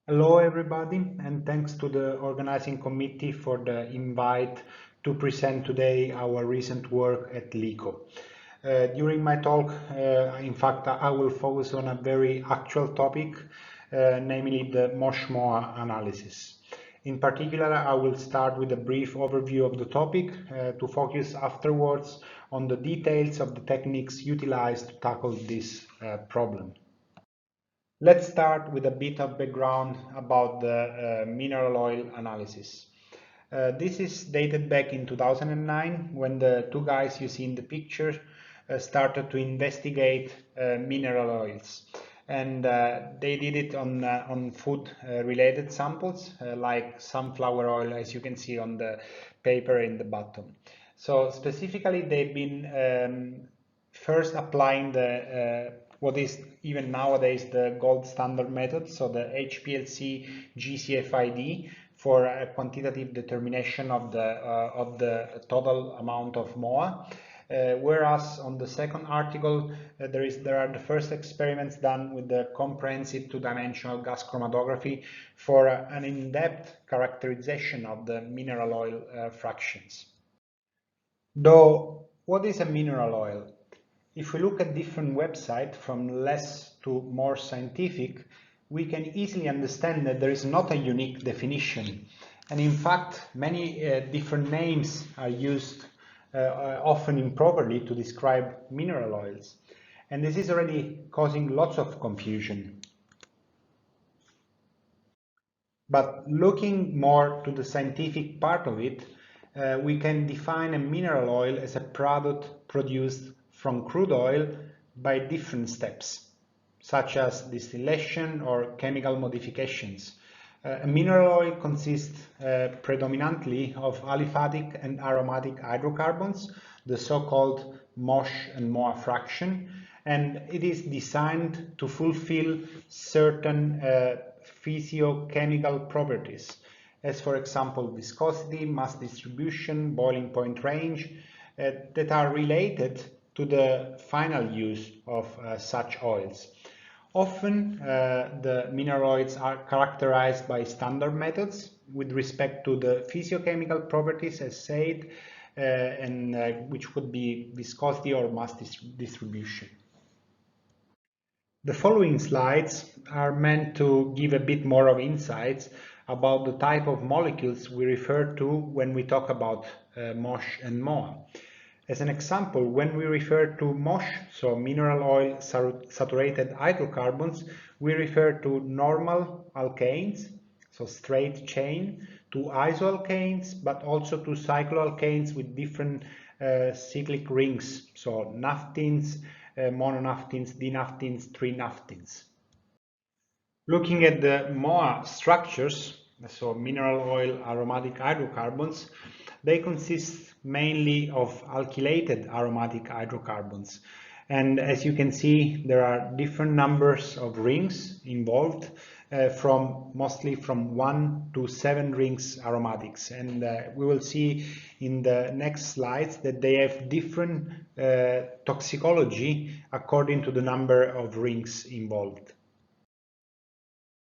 Hello everybody, and thanks to the organizing committee for the invite to present today our recent work at LECO. During my talk, in fact, I will focus on a very actual topic, namely the MOSH-MOA analysis. In particular, I will start with a brief overview of the topic to focus afterwards on the details of the techniques utilized to tackle this problem. Let's start with a bit of background about the mineral oil analysis. This is dated back in 2009 when the two guys you see in the picture started to investigate mineral oils. And they did it on food related samples like sunflower oil, as you can see on the paper in the bottom. So specifically they've been first applying the what is even nowadays the gold standard method, so the HPLC GCFID for a quantitative determination of the total amount of MOA. Whereas on the second article, there are the first experiments done with the comprehensive two-dimensional gas chromatography for an in-depth characterization of the mineral oil fractions. Though, what is a mineral oil? If we look at different websites from less to more scientific, we can easily understand that there is not a unique definition. And in fact, many different names are used often improperly to describe mineral oils. And this is already causing lots of confusion. But looking more to the scientific part of it, we can define a mineral oil as a product produced from crude oil by different steps, such as distillation or chemical modifications. A mineral oil consists predominantly of aliphatic and aromatic hydrocarbons, the so-called MOSH and MOA fraction, and it is designed to fulfill certain physiochemical properties, as for example viscosity, mass distribution, boiling point range, that are related to the final use of such oils. Often the mineral oils are characterized by standard methods with respect to the physiochemical properties as said, which would be viscosity or mass distribution. The following slides are meant to give a bit more of insights about the type of molecules we refer to when we talk about MOSH and MOA. As an example, when we refer to MOSH, so mineral oil saturated hydrocarbons, we refer to normal alkanes, so straight chain, to isoalkanes, but also to cycloalkanes with different cyclic rings, so naphthenes, mononaphthenes, dinaphthenes, trinaphthenes. Looking at the MOA structures, so mineral oil aromatic hydrocarbons, they consist mainly of alkylated aromatic hydrocarbons. And as you can see, there are different numbers of rings involved, mostly from 1 to 7 rings aromatics. And we will see in the next slides that they have different toxicology according to the number of rings involved.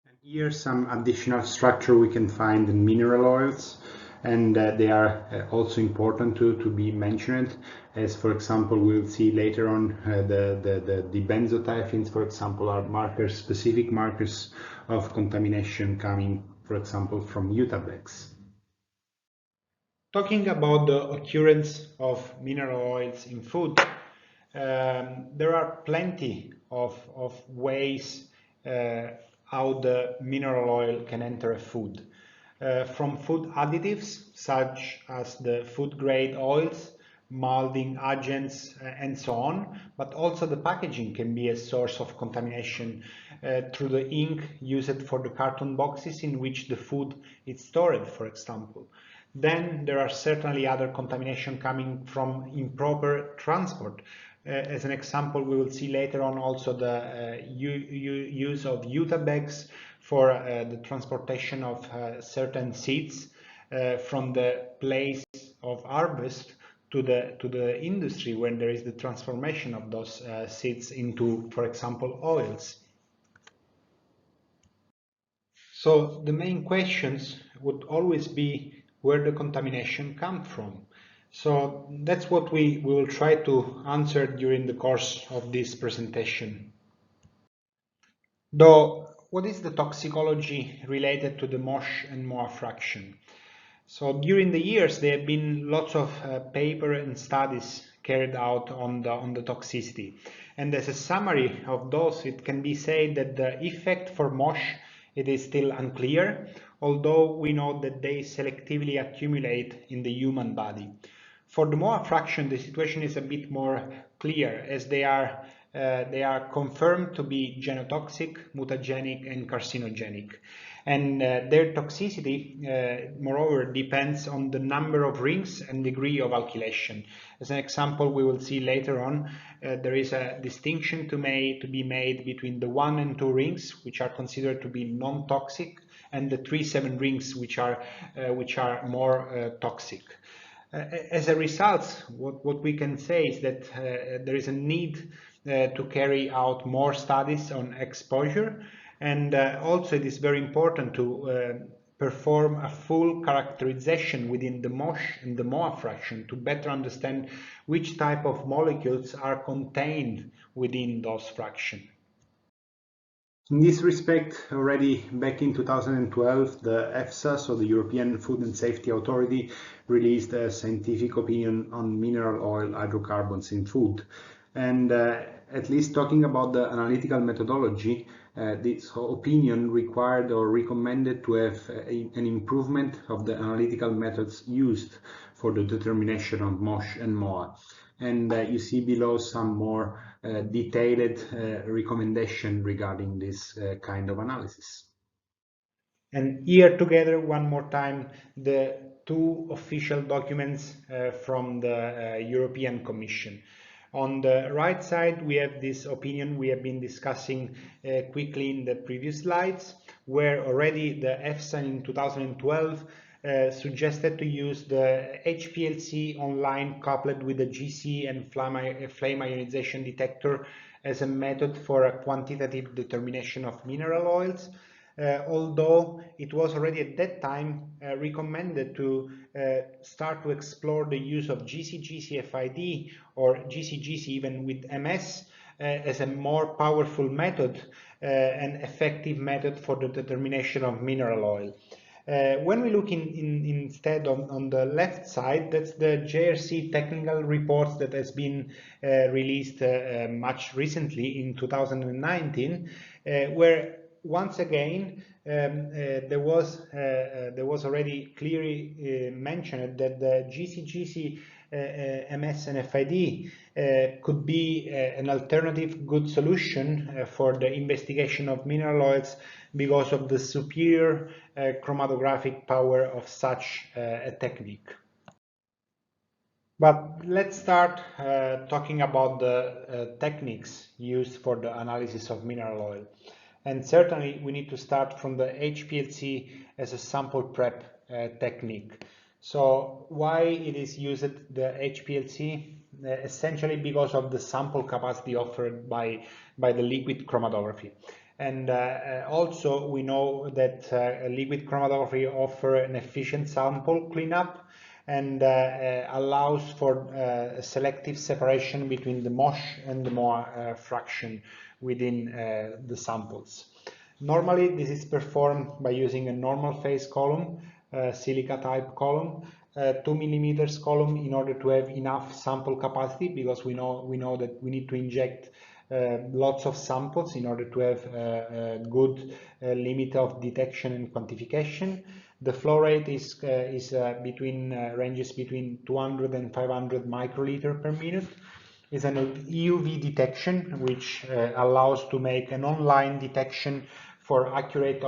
And here some additional structure we can find in mineral oils, and they are also important to be mentioned, as for example we'll see later on the benzothiazines, for example, are markers, specific markers of contamination coming, for example, from Utabex. Talking about the occurrence of mineral oils in food, there are plenty of ways how the mineral oil can enter a food. From food additives such as the food grade oils, molding agents, and so on, but also the packaging can be a source of contamination through the ink used for the carton boxes in which the food is stored, for example. Then there are certainly other contamination coming from improper transport. As an example, we will see later on also the use of Utabex for the transportation of certain seeds from the place of harvest to the industry when there is the transformation of those seeds into, for example, oils. So the main questions would always be where the contamination comes from. So that's what we will try to answer during the course of this presentation. Though, what is the toxicology related to the MOSH and MOA fraction? So during the years there have been lots of papers and studies carried out on the toxicity. And as a summary of those, it can be said that the effect for MOSH, it is still unclear, although we know that they selectively accumulate in the human body. For the MOA fraction, the situation is a bit more clear, as they are confirmed to be genotoxic, mutagenic, and carcinogenic. And their toxicity, moreover, depends on the number of rings and degree of alkylation. As an example, we will see later on, there is a distinction to be made between the 1 and 2 rings, which are considered to be non-toxic, and the 3-7 rings, which are more toxic. As a result, what we can say is that there is a need to carry out more studies on exposure, and also it is very important to perform a full characterization within the MOSH and the MOA fraction to better understand which type of molecules are contained within those fractions. In this respect, already back in 2012, the EFSA, so the European Food and Safety Authority, released a scientific opinion on mineral oil hydrocarbons in food. And at least talking about the analytical methodology, this opinion required or recommended to have an improvement of the analytical methods used for the determination of MOSH and MOA. And you see below some more detailed recommendation regarding this kind of analysis. And here together one more time the two official documents from the European Commission. On the right side we have this opinion we have been discussing quickly in the previous slides, where already the EFSA in 2012 suggested to use the HPLC online coupled with the GC and flame ionization detector as a method for a quantitative determination of mineral oils. Although it was already at that time recommended to start to explore the use of Gcgc Fid or Gcgc even with MS as a more powerful method and effective method for the determination of mineral oil. When we look instead on the left side, that's the JRC technical reports that has been released much recently in 2019, where once again there was already clearly mentioned that the Gcgc MS and FID could be an alternative good solution for the investigation of mineral oils because of the superior chromatographic power of such a technique. But let's start talking about the techniques used for the analysis of mineral oil. And certainly we need to start from the HPLC as a sample prep technique. So why it is used, the HPLC? Essentially because of the sample capacity offered by the liquid chromatography. And also we know that liquid chromatography offers an efficient sample cleanup and allows for selective separation between the MOSH and the MOA fraction within the samples. Normally this is performed by using a normal phase column, silica type column, 2 millimeters column in order to have enough sample capacity, because we know that we need to inject lots of samples in order to have a good limit of detection and quantification. The flow rate is ranges between 200 and 500 microliter per minute. It's an EUV detection, which allows to make an online detection for accurate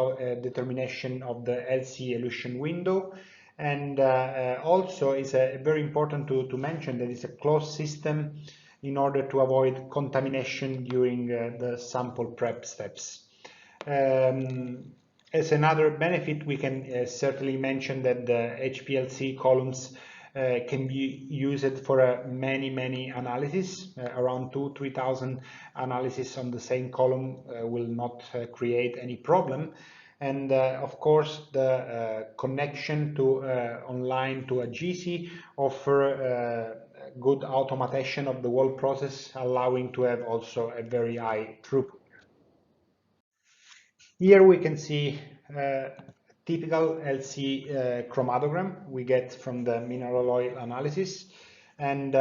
determination of the LC elution window. And also it's very important to mention that it's a closed system in order to avoid contamination during the sample prep steps. As another benefit, we can certainly mention that the HPLC columns can be used for many analyses. Around 2,000–3,000 analyses on the same column will not create any problem. And of course, the connection to online to a GC offer good automation of the whole process, allowing to have also a very high throughput. Here we can see typical LC chromatogram we get from the mineral oil analysis. And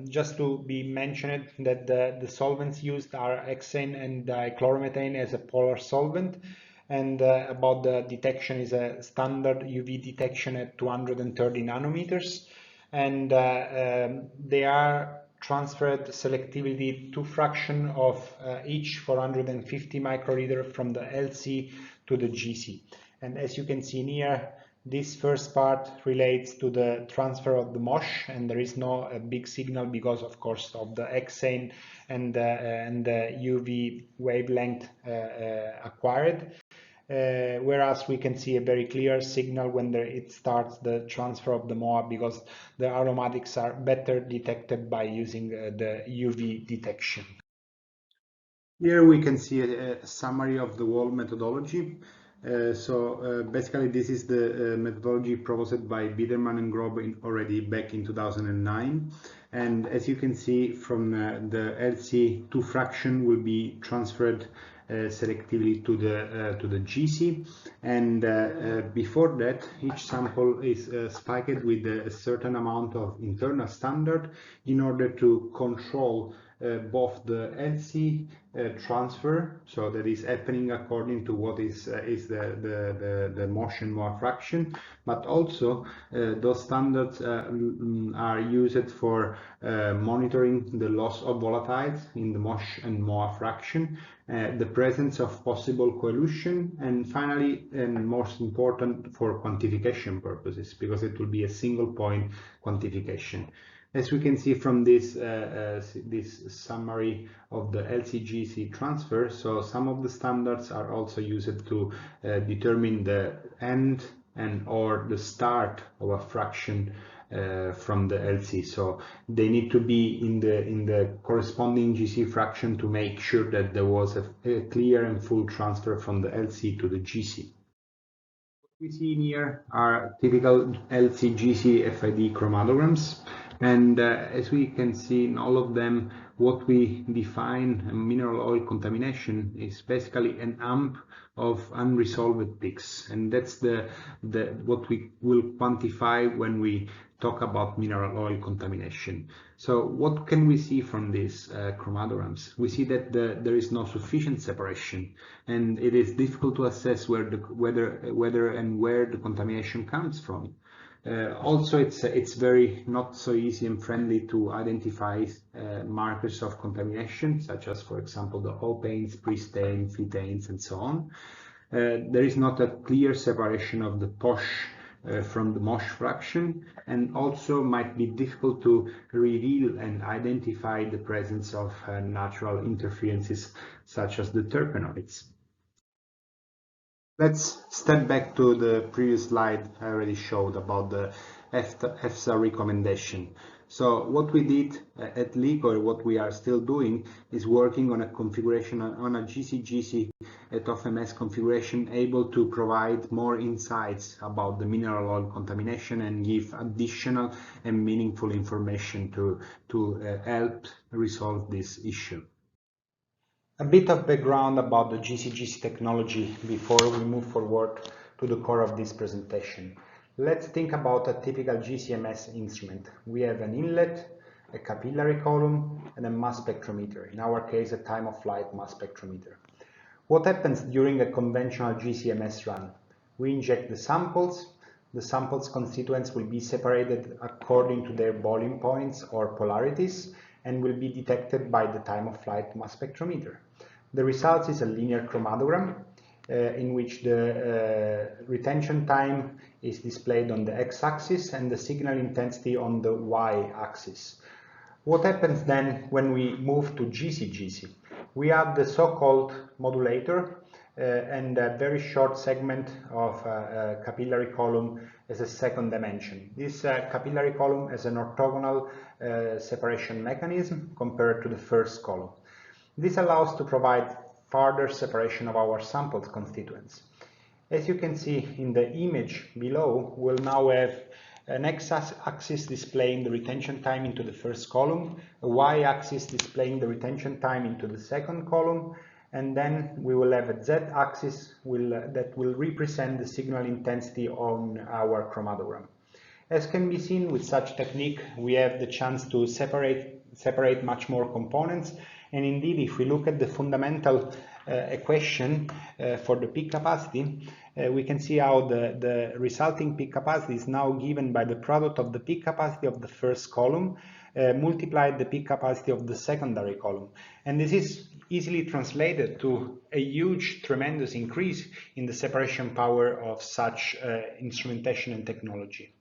just to be mentioned that the solvents used are hexane and dichloromethane as a polar solvent. And about the detection is a standard UV detection at 230 nanometers. And they are transferred selectivity to fraction of each 450 microliter from the LC to the GC. And as you can see here, this first part relates to the transfer of the MOSH, and there is no big signal because, of course, of the hexane and the UV wavelength acquired. Whereas we can see a very clear signal when it starts the transfer of the MOA, because the aromatics are better detected by using the UV detection. Here we can see a summary of the whole methodology. Basically this is the methodology proposed by Biedermann and Grob already back in 2009. And as you can see from the LC, 2 fraction will be transferred selectively to the GC, and before that each sample is spiked with a certain amount of internal standard in order to control both the LC transfer, so that is happening according to what is the motion MOA fraction, but also those standards are used for monitoring the loss of volatiles in the MOSH and MOA fraction, the presence of possible coelution, and finally, and most important, for quantification purposes, because it will be a single point quantification. As we can see from this summary of the Lcgc transfer, so some of the standards are also used to determine the end and or the start of a fraction from the LC. So they need to be in the corresponding GC fraction to make sure that there was a clear and full transfer from the LC to the GC. What we see in here are typical Lcgc Fid chromatograms. And as we can see in all of them, what we define mineral oil contamination is basically an amp of unresolved peaks, and that's what we will quantify when we talk about mineral oil contamination. So what can we see from these chromatograms? We see that there is no sufficient separation, and it is difficult to assess whether and where the contamination comes from. Also, it's very not so easy and friendly to identify markers of contamination, such as, for example, the opanes, prestanes, phthalates, and so on. There is not a clear separation of the POSH from the MOSH fraction, and also might be difficult to reveal and identify the presence of natural interferences, such as the terpenoids. Let's step back to the previous slide I already showed about the EFSA recommendation. So what we did at LECO, what we are still doing, is working on a configuration, on a Gcgc TOF-MS configuration, able to provide more insights about the mineral oil contamination and give additional and meaningful information to help resolve this issue. A bit of background about the Gcgc technology before we move forward to the core of this presentation. Let's think about a typical GCMS instrument. We have an inlet, a capillary column, and a mass spectrometer, in our case a time-of-flight mass spectrometer. What happens during a conventional GCMS run? We inject the samples constituents will be separated according to their boiling points or polarities, and will be detected by the time-of-flight mass spectrometer. The result is a linear chromatogram in which the retention time is displayed on the x-axis and the signal intensity on the y-axis. What happens then when we move to Gcgc? We add the so-called modulator and a very short segment of a capillary column as a second dimension. This capillary column has an orthogonal separation mechanism compared to the first column. This allows to provide further separation of our sampled constituents. As you can see in the image below, we'll now have an x-axis displaying the retention time into the first column, a y-axis displaying the retention time into the second column, and then we will have a z-axis that will represent the signal intensity on our chromatogram. As can be seen with such technique, we have the chance to separate much more components, and indeed if we look at the fundamental equation for the peak capacity, we can see how the resulting peak capacity is now given by the product of the peak capacity of the first column multiplied the peak capacity of the secondary column. And this is easily translated to a huge, tremendous increase in the separation power of such instrumentation and technology.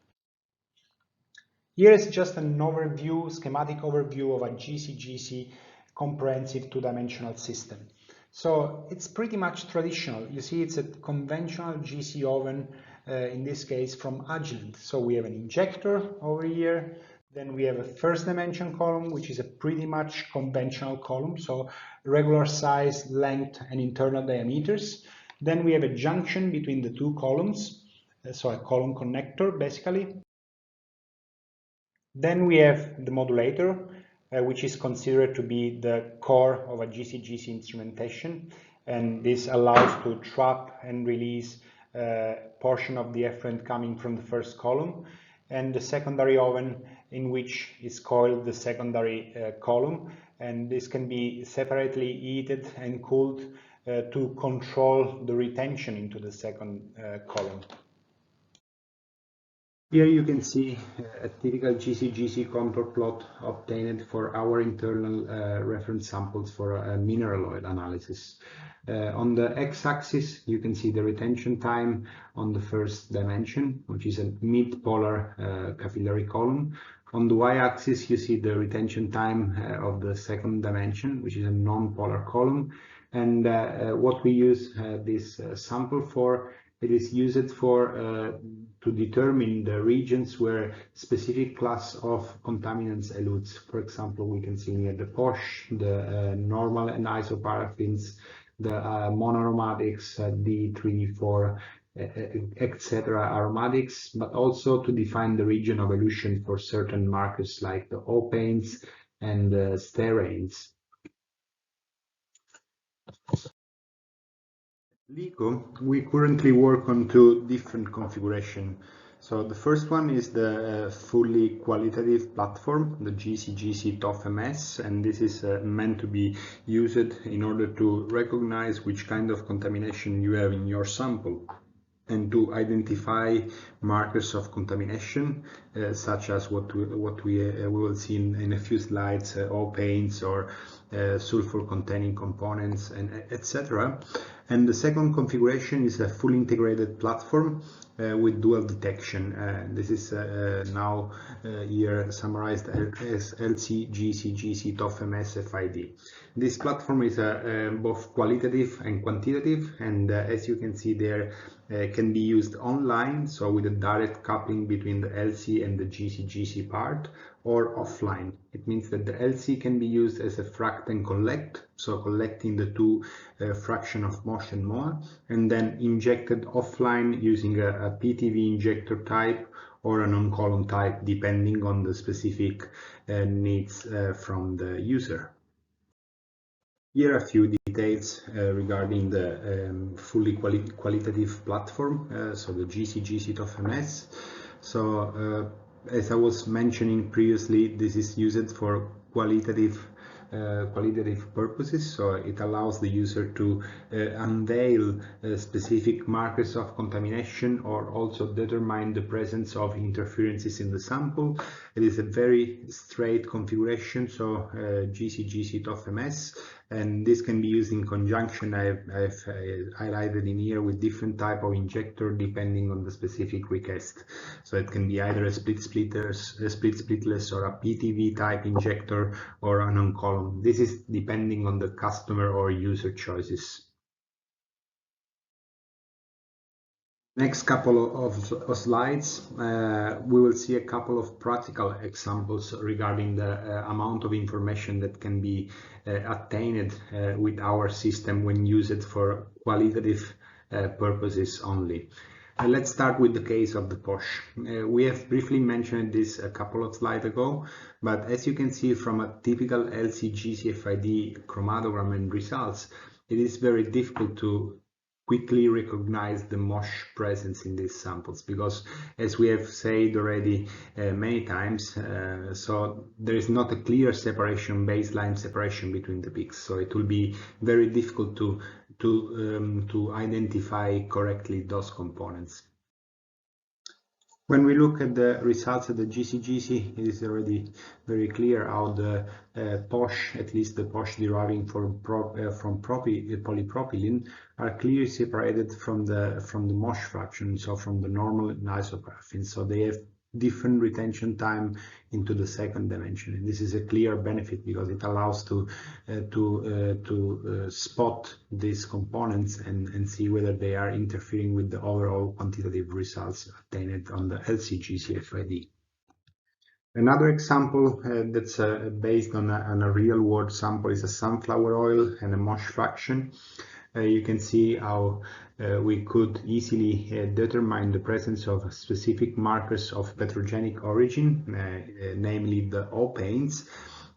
Here is just an overview, schematic overview of a Gcgc comprehensive two-dimensional system. So it's pretty much traditional. You see, it's a conventional GC oven, in this case from Agilent. So we have an injector over here. Then we have a first dimension column, which is a pretty much conventional column. So regular size, length, and internal diameters. Then we have a junction between the two columns. So a column connector, basically. Then we have the modulator, which is considered to be the core of a Gcgc instrumentation, and this allows to trap and release a portion of the effluent coming from the first column, and the secondary oven, in which is coiled the secondary column, and this can be separately heated and cooled to control the retention into the second column. Here you can see a typical Gcgc contour plot obtained for our internal reference samples for mineraloid analysis. On the x-axis, you can see the retention time on the first dimension, which is a mid-polar capillary column. On the y-axis, you see the retention time of the second dimension, which is a non-polar column. And what we use this sample for, it is used for to determine the regions where specific class of contaminants elutes. For example, we can see here the POSH, the normal and isoparaffins, the monoaromatics, D3, D4, etc. aromatics, but also to define the region of elution for certain markers like the opanes and steranes. LECO, we currently work on two different configurations. So the first one is the fully qualitative platform, the Gcgc TOF-MS, and this is meant to be used in order to recognize which kind of contamination you have in your sample and to identify markers of contamination, such as what we will see in a few slides, opanes or sulfur-containing components, and etc. And the second configuration is a fully integrated platform with dual detection. This is now here summarized as Lcgc TOF-MS FID. This platform is both qualitative and quantitative, and as you can see there, can be used online, so with a direct coupling between the LC and the Gcgc part, or offline. It means that the LC can be used as a fract and collect, so collecting the two fraction of motion more, and then injected offline using a PTV injector type or an on-column type, depending on the specific needs from the user. Here are a few details regarding the fully qualitative platform, so the Gcgc TOF-MS. So as I was mentioning previously, this is used for qualitative purposes, so it allows the user to unveil specific markers of contamination or also determine the presence of interferences in the sample. It is a very straight configuration, so Gcgc TOF-MS, and this can be used in conjunction. I've highlighted in here with different type of injector depending on the specific request. So it can be either a split splitless, or a PTV type injector, or an on-column. This is depending on the customer or user choices. Next couple of slides, we will see a couple of practical examples regarding the amount of information that can be attained with our system when used for qualitative purposes only. Let's start with the case of the POSH. We have briefly mentioned this a couple of slides ago, but as you can see from a typical Lcgc Fid chromatogram and results, it is very difficult to quickly recognize the MOSH presence in these samples, because as we have said already many times, so there is not a clear separation, baseline separation between the peaks, so it will be very difficult to identify correctly those components. When we look at the results of the Gcgc, it is already very clear how the POSH, at least the POSH deriving from polypropylene, are clearly separated from the MOSH fraction, so from the normal isoparaffin. So they have different retention time into the second dimension, and this is a clear benefit because it allows to spot these components and see whether they are interfering with the overall quantitative results obtained on the Lcgc Fid. Another example that's based on a real-world sample is a sunflower oil and a MOSH fraction. You can see how we could easily determine the presence of specific markers of petrogenic origin, namely the O paints.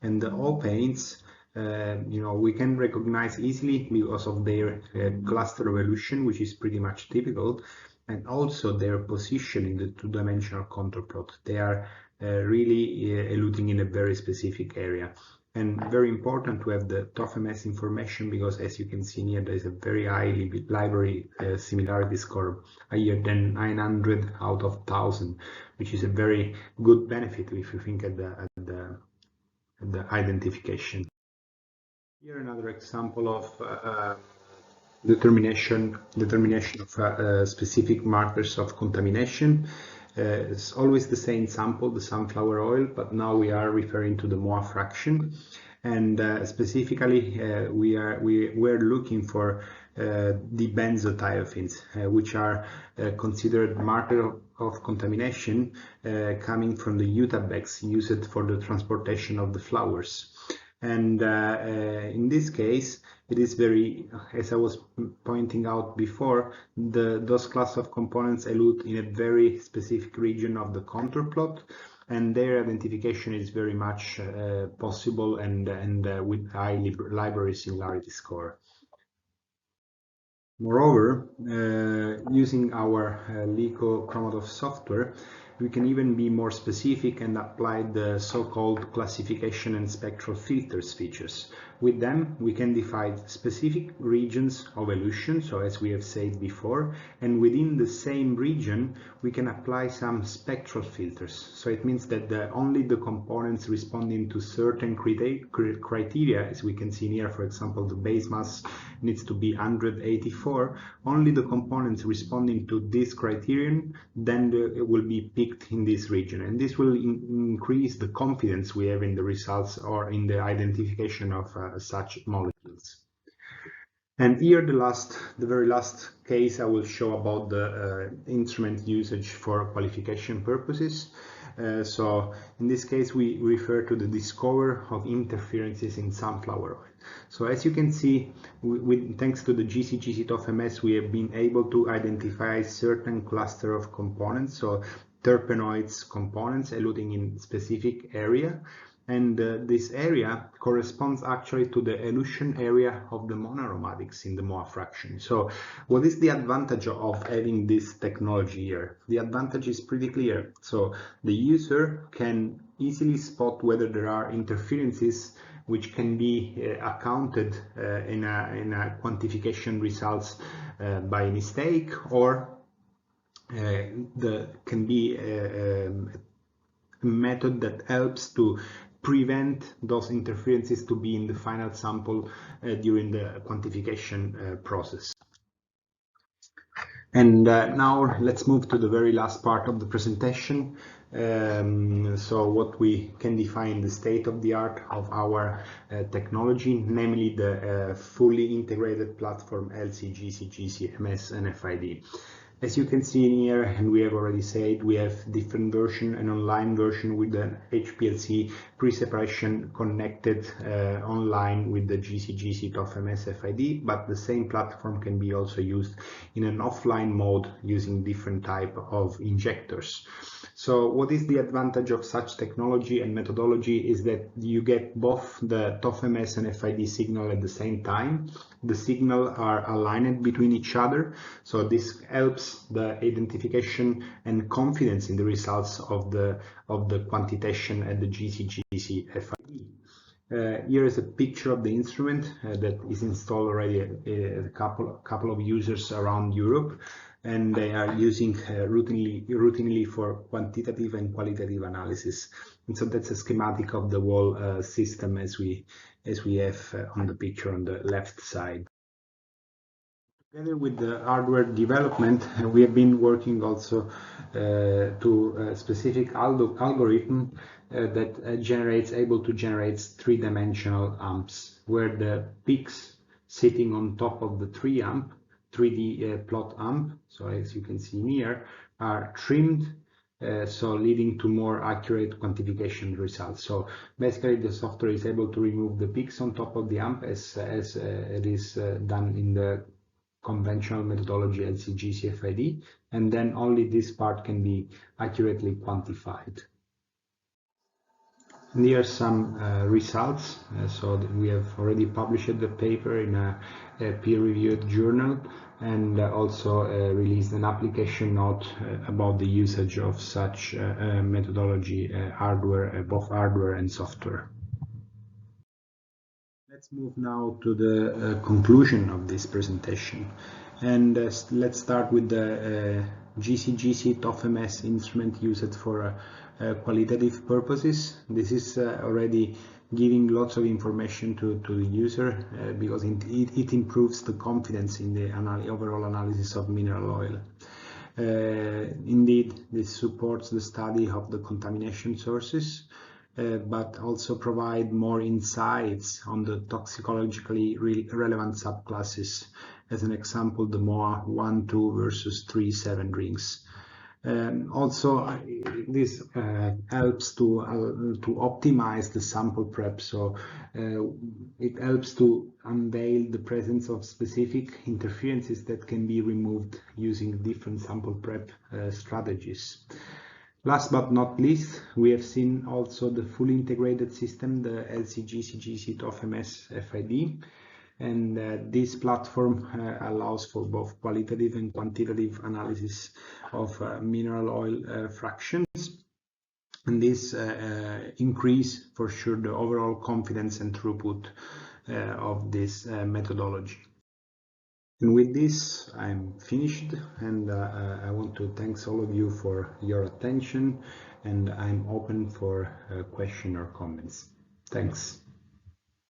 And the O paints, we can recognize easily because of their cluster evolution, which is pretty much typical, and also their position in the two-dimensional contour plot. They are really eluding in a very specific area. And very important to have the TOFMS information, because as you can see here, there is a very high library similarity score, higher than 900 out of 1000, which is a very good benefit if you think at the identification. Here another example of determination of specific markers of contamination. It's always the same sample, the sunflower oil, but now we are referring to the MOA fraction, and specifically we're looking for dibenzothiophenes, which are considered marker of contamination coming from the Utah bags used for the transportation of the flowers. And in this case, it is very, as I was pointing out before, those class of components elude in a very specific region of the contour plot, and their identification is very much possible and with high library similarity score. Moreover, using our LECO chromatograph software, we can even be more specific and apply the so-called classification and spectral filters features. With them, we can define specific regions of elution, so as we have said before, and within the same region, we can apply some spectral filters. So it means that only the components responding to certain criteria, as we can see here, for example, the base mass needs to be 184, only the components responding to this criterion then will be picked in this region, and this will increase the confidence we have in the results or in the identification of such molecules. And here the very last case I will show about the instrument usage for qualification purposes. So in this case we refer to the discovery of interferences in sunflower oil. So as you can see, thanks to the Gcgc TOFMS, we have been able to identify certain cluster of components, so terpenoids components eluding in specific area, and this area corresponds actually to the elution area of the monoaromatics in the MOA fraction. So what is the advantage of having this technology here? The advantage is pretty clear. So the user can easily spot whether there are interferences which can be accounted in a quantification results by mistake, or can be a method that helps to prevent those interferences to be in the final sample during the quantification process. And now let's move to the very last part of the presentation. So what we can define the state of the art of our technology, namely the fully integrated platform Lcgc, Gcms and Fid. As you can see in here, and we have already said, we have different version, an online version with an HPLC pre-separation connected online with the Gcgc TOFMS FID, but the same platform can be also used in an offline mode using different type of injectors. So what is the advantage of such technology and methodology is that you get both the TOFMS and FID signal at the same time. The signals are aligned between each other, so this helps the identification and confidence in the results of the quantitation at the Gcgc FID. Here is a picture of the instrument that is installed already at a couple of users around Europe, and they are using routinely for quantitative and qualitative analysis. And so that's a schematic of the whole system as we have on the picture on the left side. Together with the hardware development, we have been working also to a specific algorithm that able to generate three-dimensional amps, where the peaks sitting on top of the 3D plot amp, so as you can see here, are trimmed, so leading to more accurate quantification results. So basically the software is able to remove the peaks on top of the amp as it is done in the conventional methodology Lcgc Fid, and then only this part can be accurately quantified. And here are some results. So we have already published the paper in a peer-reviewed journal, and also released an application note about the usage of such methodology, both hardware and software. Let's move now to the conclusion of this presentation, and let's start with the Gcgc TOFMS instrument used for qualitative purposes. This is already giving lots of information to the user because it improves the confidence in the overall analysis of mineral oil. Indeed, this supports the study of the contamination sources, but also provide more insights on the toxicologically relevant subclasses. As an example, the MOA 1, 2 versus 3, 7 rings. Also, this helps to optimize the sample prep, so it helps to unveil the presence of specific interferences that can be removed using different sample prep strategies. Last but not least, we have seen also the fully integrated system, the Lcgc TOFMS FID, and this platform allows for both qualitative and quantitative analysis of mineral oil fractions, and this increase for sure the overall confidence and throughput of this methodology. And with this, I'm finished, and I want to thank all of you for your attention, and I'm open for questions or comments. Thanks.